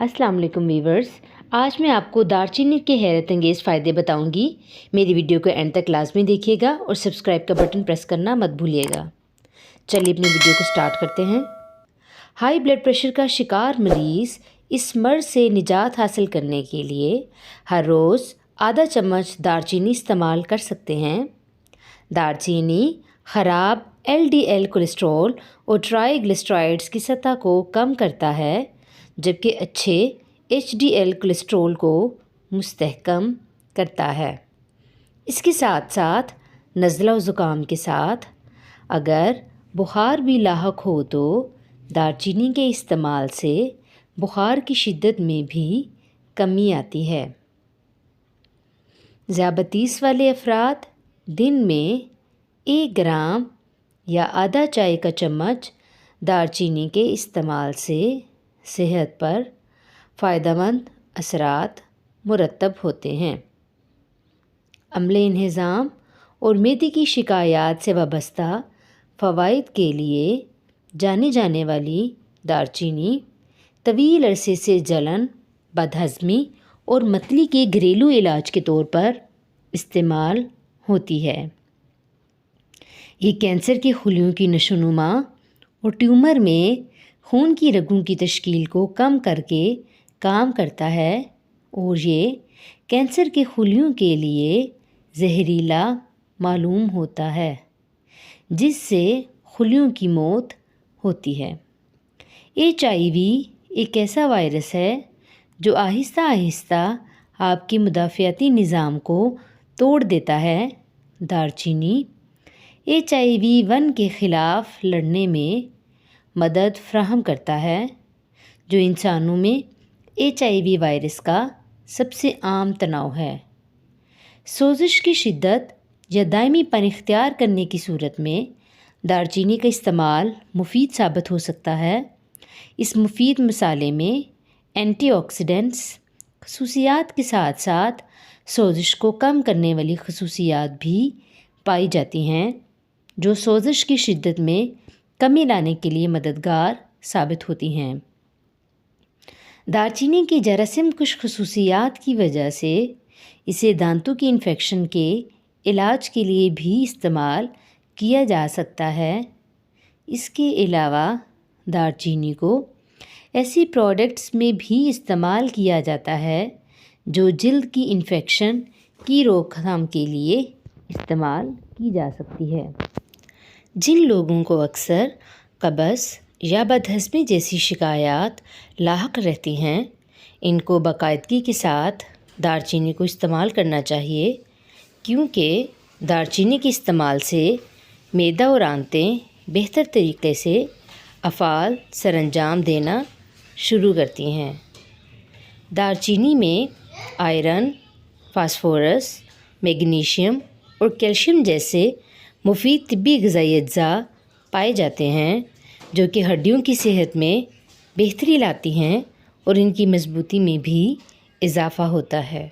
अस्सलाम वालेकुम वीवर्स। आज मैं आपको दालचीनी के हैरत अंगेज़ फ़ायदे बताऊंगी। मेरी वीडियो को एंड तक लाजमी देखिएगा और सब्सक्राइब का बटन प्रेस करना मत भूलिएगा। चलिए अपनी वीडियो को स्टार्ट करते हैं। हाई ब्लड प्रेशर का शिकार मरीज़ इस मर्ज़ से निजात हासिल करने के लिए हर रोज़ आधा चम्मच दालचीनी इस्तेमाल कर सकते हैं। दालचीनी ख़राब LDL कोलेस्ट्रॉल और ट्राइग्लिसराइड्स की सतह को कम करता है, जबकि अच्छे HDL कोलेस्ट्रॉल को मुस्तहकम करता है। इसके साथ साथ नज़ला ज़ुकाम के साथ अगर बुखार भी लाहक हो तो दालचीनी के इस्तेमाल से बुखार की शिद्दत में भी कमी आती है। ज़ियाबतीस वाले अफराद दिन में 1 ग्राम या आधा चाय का चम्मच दालचीनी के इस्तेमाल से सेहत पर फ़ायदेमंद असरात मुरतब होते हैं। अम्ले इंहिज़ाम और मैदे की शिकायत से वाबस्ता फ़वाइद के लिए जाने जाने वाली दालचीनी तवील अरसे से जलन, बदहज़मी और मतली के घरेलू इलाज के तौर पर इस्तेमाल होती है। ये कैंसर के खुलियों की नशोनुमा और ट्यूमर में खून की रगों की तश्कील को कम करके काम करता है और ये कैंसर के खुलियों के लिए जहरीला मालूम होता है, जिससे खुलियों की मौत होती है। HIV एक ऐसा वायरस है जो आहिस्ता आहिस्ता आपके मुदाफ़ियाती निज़ाम को तोड़ देता है। दालचीनी HIV-1 के ख़िलाफ़ लड़ने में मदद फ़राहम करता है, जो इंसानों में HIV वायरस का सबसे आम तनाव है। सोजिश की शिद्दत या दायमी पन इख्तियार करने की सूरत में दालचीनी का इस्तेमाल मुफीद साबित हो सकता है। इस मुफीद मसाले में एंटीऑक्सीडेंट्स खसूसियात के साथ साथ सोजिश को कम करने वाली खसूसियात भी पाई जाती हैं, जो सोजिश की शिद्दत में कमी लाने के लिए मददगार साबित होती हैं। दालचीनी की जरासीम कुछ खसूसियात की वजह से इसे दांतों की इन्फेक्शन के इलाज के लिए भी इस्तेमाल किया जा सकता है। इसके अलावा दालचीनी को ऐसी प्रोडक्ट्स में भी इस्तेमाल किया जाता है जो जल्द की इन्फेक्शन की रोकथाम के लिए इस्तेमाल की जा सकती है। जिन लोगों को अक्सर कब्ज़ या बदहज़मी जैसी शिकायत लाहक रहती हैं, इनको बाकायदगी के साथ दालचीनी को इस्तेमाल करना चाहिए, क्योंकि दालचीनी के इस्तेमाल से मैदा और आंतें बेहतर तरीके से अफ़ाल सरअंजाम देना शुरू करती हैं। दालचीनी में आयरन, फास्फोरस, मैग्नीशियम और कैल्शियम जैसे मुफीद तिब्बी ग़िज़ाई अज्जा पाए जाते हैं, जो कि हड्डियों की सेहत में बेहतरी लाती हैं और इनकी मजबूती में भी इजाफ़ा होता है।